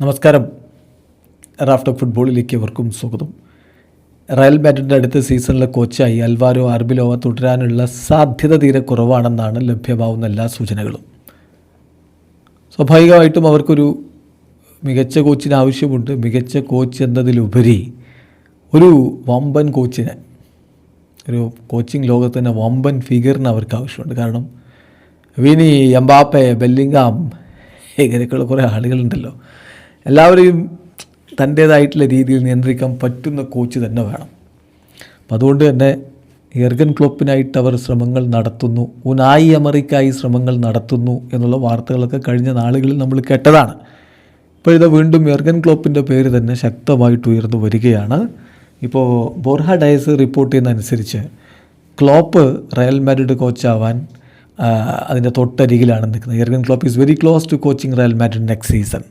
നമസ്കാരം. റാഫ്റ്റോക്ക് ഫുട്ബോളിലേക്ക് അവർക്കും സ്വാഗതം. റയൽ മാഡ്രിഡിൻ്റെ അടുത്ത സീസണിലെ കോച്ചായി അൽവാരോ അർബിലോവ തുടരാനുള്ള സാധ്യത തീരെ കുറവാണെന്നാണ് ലഭ്യമാവുന്ന എല്ലാ സൂചനകളും. സ്വാഭാവികമായിട്ടും അവർക്കൊരു മികച്ച കോച്ചിന് ആവശ്യമുണ്ട്. മികച്ച കോച്ച് എന്നതിലുപരി ഒരു വമ്പൻ കോച്ചിന്, ഒരു കോച്ചിങ് ലോകത്ത് തന്നെ വമ്പൻ ഫിഗറിന് അവർക്ക് ആവശ്യമുണ്ട്. കാരണം വിനി, എംബാപ്പെ, ബെല്ലിംഗാം ഇങ്ങനെയൊക്കെയുള്ള കുറേ ആളുകളുണ്ടല്ലോ. എല്ലാവരെയും തൻ്റേതായിട്ടുള്ള രീതിയിൽ നിയന്ത്രിക്കാൻ പറ്റുന്ന കോച്ച് തന്നെ വേണം. അപ്പം അതുകൊണ്ട് തന്നെ യർഗൻ ക്ലോപ്പിനായിട്ട് അവർ ശ്രമങ്ങൾ നടത്തുന്നു, ഉനായി എമറിക്കായി ശ്രമങ്ങൾ നടത്തുന്നു എന്നുള്ള വാർത്തകളൊക്കെ കഴിഞ്ഞ നാളുകളിൽ നമ്മൾ കേട്ടതാണ്. ഇപ്പോൾ ഇത് വീണ്ടും യർഗൻ ക്ലോപ്പിൻ്റെ പേര് തന്നെ ശക്തമായിട്ട് ഉയർന്നു വരികയാണ്. ഇപ്പോൾ ബോർഹ ഡയസ് റിപ്പോർട്ട് ചെയ്യുന്നതനുസരിച്ച് ക്ലോപ്പ് റയൽ മാഡ്രിഡ് കോച്ചാവാൻ അതിൻ്റെ തൊട്ടരികിലാണ് നിൽക്കുന്നത്. Jurgen Klopp is very close to coaching Real Madrid next season.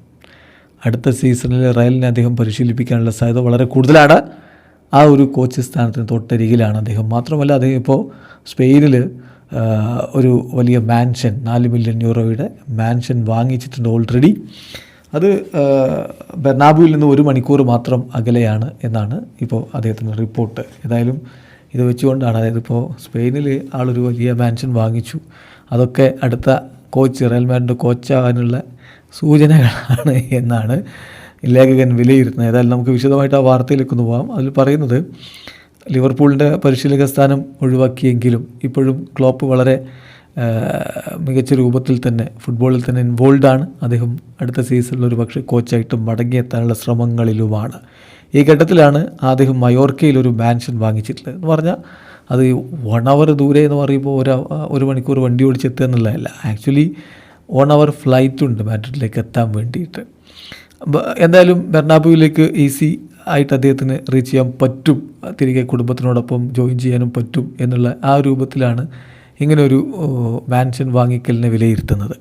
അടുത്ത സീസണിൽ റയലിനെ അദ്ദേഹം പരിശീലിപ്പിക്കാനുള്ള സാധ്യത വളരെ കൂടുതലാണ്. ആ ഒരു കോച്ച് സ്ഥാനത്തിന് തൊട്ടരികിലാണ് അദ്ദേഹം. മാത്രമല്ല, അദ്ദേഹം ഇപ്പോൾ സ്പെയിനിൽ ഒരു വലിയ മാൻഷൻ, 4 മില്യൺ യൂറോയുടെ മാൻഷൻ വാങ്ങിച്ചിട്ടുണ്ട് ഓൾറെഡി. അത് ബെർണാബുവിൽ നിന്ന് 1 മണിക്കൂർ മാത്രം അകലെയാണ് എന്നാണ് ഇപ്പോൾ അദ്ദേഹത്തിൻ്റെ റിപ്പോർട്ട്. ഏതായാലും ഇത് വെച്ചുകൊണ്ടാണ്, അതായത് ഇപ്പോൾ സ്പെയിനിൽ ആളൊരു വലിയ മാൻഷൻ വാങ്ങിച്ചു. അതൊക്കെ അടുത്ത കോച്ച്, റയൽ മാഡ്രിഡ് കോച്ചാകാനുള്ള സൂചനകളാണ് എന്നാണ് ലേഖകൻ വിലയിരുത്തുന്നത്. ഏതായാലും നമുക്ക് വിശദമായിട്ട് ആ വാർത്തയിലേക്കൊന്ന് പോകാം. അതിൽ പറയുന്നത്, ലിവർപൂളിൻ്റെ പരിശീലക സ്ഥാനം ഒഴിവാക്കിയെങ്കിലും ഇപ്പോഴും ക്ലോപ്പ് വളരെ മികച്ച രൂപത്തിൽ തന്നെ ഫുട്ബോളിൽ തന്നെ ഇൻവോൾവ് ആണ്. അദ്ദേഹം അടുത്ത സീസണിൽ ഒരു പക്ഷേ കോച്ചായിട്ട് മടങ്ങിയെത്താനുള്ള ശ്രമങ്ങളിലുമാണ്. ഈ ഘട്ടത്തിലാണ് അദ്ദേഹം മയോർക്കയിൽ ഒരു മാൻഷൻ വാങ്ങിച്ചിട്ടുള്ളത്. എന്ന് പറഞ്ഞാൽ അത് 1 അവർ ദൂരെ എന്ന് പറയുമ്പോൾ 1 മണിക്കൂർ വണ്ടി ഓടിച്ചെത്തുക എന്നുള്ളതല്ല. ആക്ച്വലി 1 അവർ ഫ്ലൈറ്റ് ഉണ്ട് മാഡ്രിഡിലേക്ക് എത്താൻ വേണ്ടിയിട്ട്. എന്തായാലും ബെർണാബുവിലേക്ക് ഈസി ആയിട്ട് അദ്ദേഹത്തിന് റീച്ച് ചെയ്യാൻ പറ്റും, തിരികെ കുടുംബത്തിനോടൊപ്പം ജോയിൻ ചെയ്യാനും പറ്റും എന്നുള്ള ആ രൂപത്തിലാണ് ഇങ്ങനൊരു മാൻഷൻ വാങ്ങിക്കലിനെ വിലയിരുത്തുന്നത്.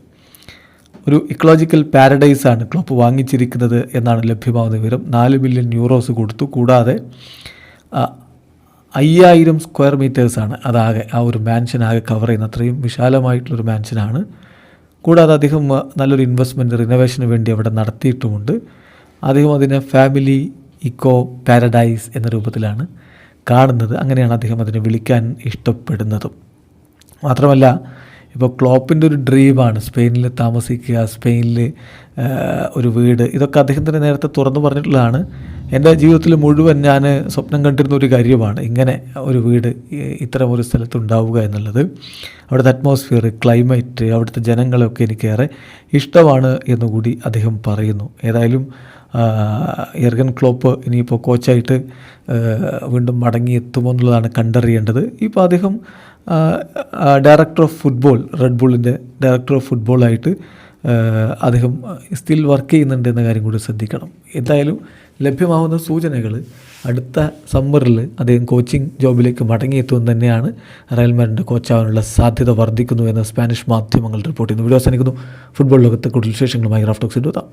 ഒരു ഇക്കോളജിക്കൽ പാരഡൈസാണ് ക്ലോപ്പ് വാങ്ങിച്ചിരിക്കുന്നത് എന്നാണ് ലഭ്യമാകുന്ന വിവരം. 4 മില്യൺ യൂറോസ് കൊടുത്തു. കൂടാതെ 5000 സ്ക്വയർ മീറ്റേഴ്സാണ് അതാകെ, ആ ഒരു മാൻഷൻ ആകെ കവർ ചെയ്യുന്ന അത്രയും വിശാലമായിട്ടുള്ളൊരു മാൻഷനാണ്. കൂടാതെ അദ്ദേഹം നല്ലൊരു ഇൻവെസ്റ്റ്മെൻറ്റ് റിനോവേഷന് വേണ്ടി അവിടെ നടത്തിയിട്ടുമുണ്ട്. അദ്ദേഹം അതിനെ ഫാമിലി ഇക്കോ പാരഡൈസ് എന്ന രൂപത്തിലാണ് കാണുന്നത്. അങ്ങനെയാണ് അദ്ദേഹം അതിനെ വിളിക്കാൻ ഇഷ്ടപ്പെടുന്നതും. മാത്രമല്ല, ഇപ്പോൾ ക്ലോപ്പിൻ്റെ ഒരു ഡ്രീമാണ് സ്പെയിനിൽ താമസിക്കുക, സ്പെയിനിൽ ഒരു വീട്. ഇതൊക്കെ അദ്ദേഹത്തിന് നേരത്തെ തുറന്നു പറഞ്ഞിട്ടുള്ളതാണ്. എൻ്റെ ജീവിതത്തിൽ മുഴുവൻ ഞാൻ സ്വപ്നം കണ്ടിരുന്ന ഒരു കാര്യമാണ് ഇങ്ങനെ ഒരു വീട് ഇത്തരം ഒരു സ്ഥലത്തുണ്ടാവുക എന്നുള്ളത്. അവിടുത്തെ അറ്റ്മോസ്ഫിയർ, ക്ലൈമറ്റ്, അവിടുത്തെ ജനങ്ങളൊക്കെ എനിക്കേറെ ഇഷ്ടമാണ് എന്നുകൂടി അദ്ദേഹം പറയുന്നു. ഏതായാലും യർഗൻ ക്ലോപ്പ് ഇനിയിപ്പോൾ കോച്ചായിട്ട് വീണ്ടും മടങ്ങിയെത്തുമോ എന്നുള്ളതാണ് കണ്ടറിയേണ്ടത്. ഇപ്പോൾ അദ്ദേഹം ഡയറക്ടർ ഓഫ് ഫുട്ബോൾ, റെഡ് ബുള്ളിൻ്റെ ഡയറക്ടർ ഓഫ് ഫുട്ബോളായിട്ട് അദ്ദേഹം സ്റ്റിൽ വർക്ക് ചെയ്യുന്നുണ്ട് എന്ന കാര്യം കൂടി ശ്രദ്ധിക്കണം. എന്തായാലും ലഭ്യമാവുന്ന സൂചനകൾ അടുത്ത സമ്മറിൽ അദ്ദേഹം കോച്ചിങ് ജോബിലേക്ക് മടങ്ങിയെത്തുമെന്ന് തന്നെയാണ്. റയൽ മാഡ്രിഡിൻ്റെ കോച്ചാവാനുള്ള സാധ്യത വർദ്ധിക്കുന്നു എന്ന് സ്പാനിഷ് മാധ്യമങ്ങൾ റിപ്പോർട്ട് ചെയ്യുന്നു. വീഡിയോ അവസാനിക്കുന്നു. ഫുട്ബോൾ ലോകത്തെ കൂടുതൽ വിശേഷങ്ങളുമായി റാഫ്റ്റോക്സ് എത്താം.